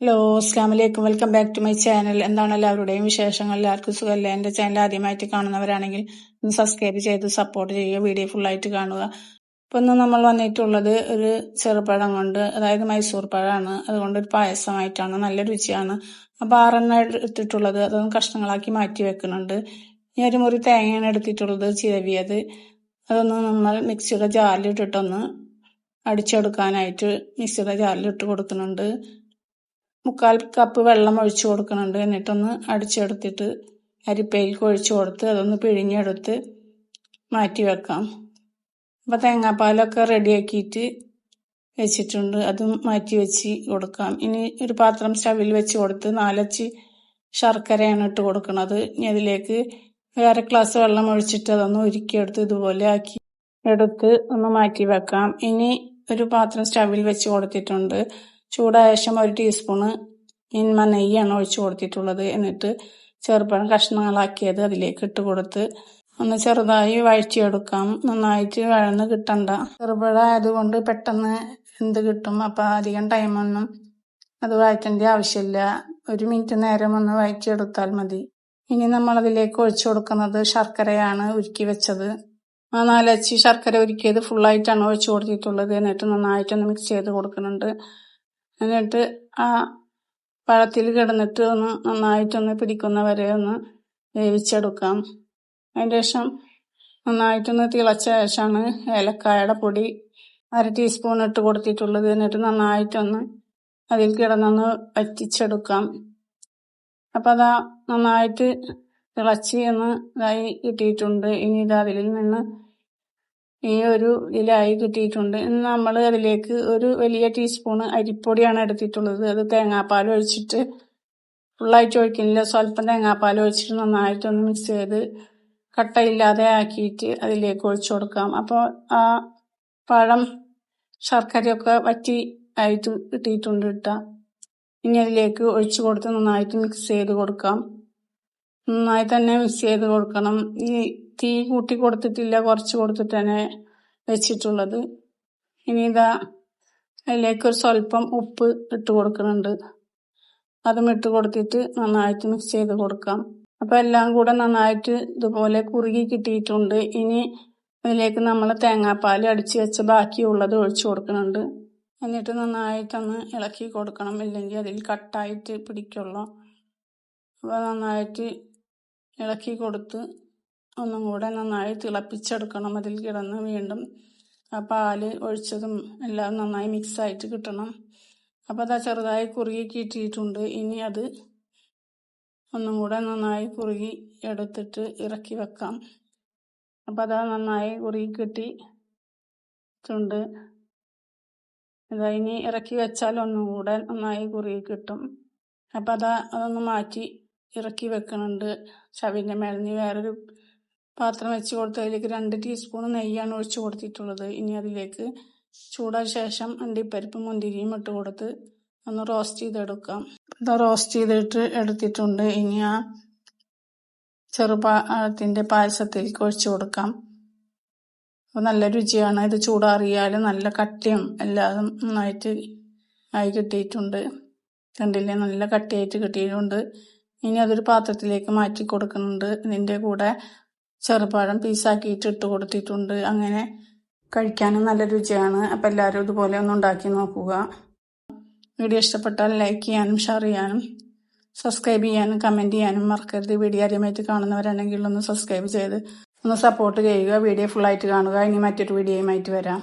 Hello, അസ്സാം വലൈക്കും. Welcome back to my channel. എന്താണ് എല്ലാവരുടെയും വിശേഷങ്ങൾ? എല്ലാവർക്കും സുഖമല്ലേ? എൻ്റെ ചാനൽ ആദ്യമായിട്ട് കാണുന്നവരാണെങ്കിൽ ഒന്ന് സബ്സ്ക്രൈബ് ചെയ്ത് സപ്പോർട്ട് ചെയ്യുക, വീഡിയോ ഫുള്ളായിട്ട് കാണുക. ഇപ്പം ഇന്ന് നമ്മൾ വന്നിട്ടുള്ളത് ഒരു ചെറുപഴം കൊണ്ട്, അതായത് മൈസൂർ പഴമാണ്. അതുകൊണ്ട് ഒരു പായസമായിട്ടാണ്, നല്ല രുചിയാണ്. അപ്പോൾ 6 എടുത്തിട്ടുള്ളത്, അതൊന്ന് കഷ്ണങ്ങളാക്കി മാറ്റി വെക്കുന്നുണ്ട്. ഇനി ഒരു മുറി തേങ്ങയാണ് എടുത്തിട്ടുള്ളത്, ചിരവിയത്. അതൊന്ന് നമ്മൾ മിക്സിയുടെ ജാറിലിട്ടിട്ടൊന്ന് അടിച്ചെടുക്കാനായിട്ട് മിക്സിയുടെ ജാറിലിട്ട് കൊടുക്കുന്നുണ്ട്. 3/4 കപ്പ് വെള്ളം ഒഴിച്ചു കൊടുക്കുന്നുണ്ട്. എന്നിട്ടൊന്ന് അടിച്ചെടുത്തിട്ട് അരിപ്പയിലേക്ക് ഒഴിച്ചു കൊടുത്ത് അതൊന്ന് പിഴിഞ്ഞെടുത്ത് മാറ്റി വെക്കാം. അപ്പോൾ തേങ്ങാപ്പാലൊക്കെ റെഡിയാക്കിയിട്ട് വെച്ചിട്ടുണ്ട്, അതും മാറ്റി വെച്ച് കൊടുക്കാം. ഇനി ഒരു പാത്രം സ്റ്റവിൽ വെച്ച് കൊടുത്ത് 4 അച്ച് ശർക്കരയാണ് ഇട്ട് കൊടുക്കുന്നത്. ഇനി അതിലേക്ക് 1/2 ഗ്ലാസ് വെള്ളം ഒഴിച്ചിട്ട് അതൊന്ന് ഉരുക്കിയെടുത്ത് ഇതുപോലെ ആക്കി എടുത്ത് ഒന്ന് മാറ്റി വെക്കാം. ഇനി ഒരു പാത്രം സ്റ്റവിൽ വെച്ച് കൊടുത്തിട്ടുണ്ട്. ചൂടായ ശേഷം 1 ടീസ്പൂണ് മിൽമ നെയ്യാണ് ഒഴിച്ചു കൊടുത്തിട്ടുള്ളത്. എന്നിട്ട് ചെറുപഴം കഷ്ണങ്ങളാക്കിയത് അതിലേക്ക് ഇട്ട് കൊടുത്ത് ഒന്ന് ചെറുതായി വഴറ്റിയെടുക്കാം. നന്നായിട്ട് വഴന്ന് കിട്ടണ്ട, ചെറുപഴം ആയതുകൊണ്ട് പെട്ടെന്ന് എന്ത് കിട്ടും. അപ്പം അധികം ടൈമൊന്നും അത് വഴറ്റേണ്ട ആവശ്യമില്ല, 1 മിനിറ്റ് നേരം ഒന്ന് വഴറ്റിയെടുത്താൽ മതി. ഇനി നമ്മൾ അതിലേക്ക് ഒഴിച്ചു കൊടുക്കുന്നത് ശർക്കരയാണ്, ഉരുക്കി വെച്ചത്. 4 അച്ച് ശർക്കര ഉരുക്കിയത് ഫുള്ളായിട്ടാണ് ഒഴിച്ചു കൊടുത്തിട്ടുള്ളത്. എന്നിട്ട് നന്നായിട്ടൊന്ന് മിക്സ് ചെയ്ത് കൊടുക്കുന്നുണ്ട്. എന്നിട്ട് ആ പഴത്തിൽ കിടന്നിട്ട് ഒന്ന് നന്നായിട്ടൊന്ന് പിടിക്കുന്ന വരെ ഒന്ന് വേവിച്ചെടുക്കാം. അതിന് ശേഷം നന്നായിട്ടൊന്ന് തിളച്ച ശേഷമാണ് ഏലക്കായയുടെ പൊടി 1/2 ടീസ്പൂൺ ഇട്ട് കൊടുത്തിട്ടുള്ളത്. എന്നിട്ട് നന്നായിട്ടൊന്ന് അതിൽ കിടന്നൊന്ന് വറ്റിച്ചെടുക്കാം. അപ്പം അതാ നന്നായിട്ട് തിളച്ച് ഒന്ന് ഇതായി കിട്ടിയിട്ടുണ്ട്. ഇനി ഇത് അതിൽ നിന്ന് ഈ ഒരു ഇതിലായി കിട്ടിയിട്ടുണ്ട്. ഇന്ന് നമ്മൾ അതിലേക്ക് ഒരു വലിയ ടീസ്പൂണ് അരിപ്പൊടിയാണ് എടുത്തിട്ടുള്ളത്. അത് തേങ്ങാപ്പാൽ ഒഴിച്ചിട്ട് ഫുള്ളായിട്ട് ഒഴിക്കുന്നില്ല, സ്വല്പം തേങ്ങാപ്പാൽ ഒഴിച്ചിട്ട് നന്നായിട്ടൊന്ന് മിക്സ് ചെയ്ത് കട്ടയില്ലാതെ ആക്കിയിട്ട് അതിലേക്ക് ഒഴിച്ചു കൊടുക്കാം. അപ്പോൾ ആ പഴം ശർക്കരയൊക്കെ വറ്റി ആയിട്ട് കിട്ടിയിട്ടുണ്ട് ഇനി അതിലേക്ക് ഒഴിച്ചു കൊടുത്ത് നന്നായിട്ട് മിക്സ് ചെയ്ത് കൊടുക്കാം. നന്നായി തന്നെ മിക്സ് ചെയ്ത് കൊടുക്കണം. ഈ തീ കൂട്ടി കൊടുത്തിട്ടില്ല, കുറച്ച് കൊടുത്തിട്ടാണ് വെച്ചിട്ടുള്ളത്. ഇനി ഇതാ അതിലേക്ക് ഒരു സ്വല്പം ഉപ്പ് ഇട്ട് കൊടുക്കുന്നുണ്ട്. അതും ഇട്ട് കൊടുത്തിട്ട് നന്നായിട്ട് മിക്സ് ചെയ്ത് കൊടുക്കാം. അപ്പോൾ എല്ലാം കൂടെ നന്നായിട്ട് ഇതുപോലെ കുറുകി കിട്ടിയിട്ടുണ്ട്. ഇനി അതിലേക്ക് നമ്മൾ തേങ്ങാപ്പാൽ അടിച്ച് വെച്ച് ബാക്കിയുള്ളത് ഒഴിച്ചു കൊടുക്കുന്നുണ്ട്. എന്നിട്ട് നന്നായിട്ടൊന്ന് ഇളക്കി കൊടുക്കണം, ഇല്ലെങ്കിൽ അതിൽ കട്ടായിട്ട് പിടിക്കുള്ളൂ. അപ്പോൾ നന്നായിട്ട് ഇളക്കി കൊടുത്ത് ഒന്നും കൂടെ നന്നായി തിളപ്പിച്ചെടുക്കണം. അതിൽ കിടന്ന് വീണ്ടും ആ പാല് ഒഴിച്ചതും എല്ലാം നന്നായി മിക്സായിട്ട് കിട്ടണം. അപ്പോൾ അതാ ചെറുതായി കുറുകി കിട്ടിയിട്ടുണ്ട്. ഇനി അത് ഒന്നും കൂടെ നന്നായി കുറുകി എടുത്തിട്ട് ഇറക്കി വെക്കാം. അപ്പോൾ അതാ നന്നായി കുറുകി കിട്ടിയിട്ടുണ്ട്. അതാ ഇനി ഇറക്കി വെച്ചാൽ ഒന്നും കൂടെ നന്നായി കുറുകി കിട്ടും. അപ്പം അതൊന്ന് മാറ്റി ഇറക്കി വെക്കുന്നുണ്ട്. സ്റ്റവിൻ്റെ മേലിൽ വേറൊരു പാത്രം വെച്ച് കൊടുത്ത് അതിലേക്ക് 2 ടീസ്പൂൺ നെയ്യാണ് ഒഴിച്ചു കൊടുത്തിട്ടുള്ളത്. ഇനി അതിലേക്ക് ചൂടായ ശേഷം അണ്ടിപ്പരിപ്പ് മുന്തിരിയും ഇട്ട് കൊടുത്ത് ഒന്ന് റോസ്റ്റ് ചെയ്തെടുക്കാം. ഇത് റോസ്റ്റ് ചെയ്തിട്ട് എടുത്തിട്ടുണ്ട്. ഇനി ആ ചെറുപഴത്തിൻ്റെ പായസത്തിലേക്ക് ഒഴിച്ചു കൊടുക്കാം. അപ്പോൾ നല്ല രുചിയാണ്. ഇത് ചൂടാറിയാൽ നല്ല കട്ടിയും എല്ലാതും നന്നായിട്ട് ആയി കിട്ടിയിട്ടുണ്ട്. കണ്ടില്ലേ, നല്ല കട്ടിയായിട്ട് കിട്ടിയിട്ടുണ്ട്. ഇനി അതൊരു പാത്രത്തിലേക്ക് മാറ്റി കൊടുക്കുന്നുണ്ട്. ഇതിൻ്റെ കൂടെ ചെറുപഴം പീസാക്കിയിട്ട് ഇട്ട് കൊടുത്തിട്ടുണ്ട്. അങ്ങനെ കഴിക്കാനും നല്ല രുചിയാണ്. അപ്പോൾ എല്ലാവരും ഇതുപോലെ ഒന്ന് ഉണ്ടാക്കി നോക്കുക. വീഡിയോ ഇഷ്ടപ്പെട്ടാൽ ലൈക്ക് ചെയ്യാനും ഷെയർ ചെയ്യാനും സബ്സ്ക്രൈബ് ചെയ്യാനും കമൻറ്റ് ചെയ്യാനും മറക്കരുത്. വീഡിയോ ആദ്യമായിട്ട് കാണുന്നവരാണെങ്കിൽ ഒന്ന് സബ്സ്ക്രൈബ് ചെയ്ത് ഒന്ന് സപ്പോർട്ട് ചെയ്യുക. വീഡിയോ ഫുള്ളായിട്ട് കാണുക. ഇനി മറ്റൊരു വീഡിയോയുമായിട്ട് വരാം.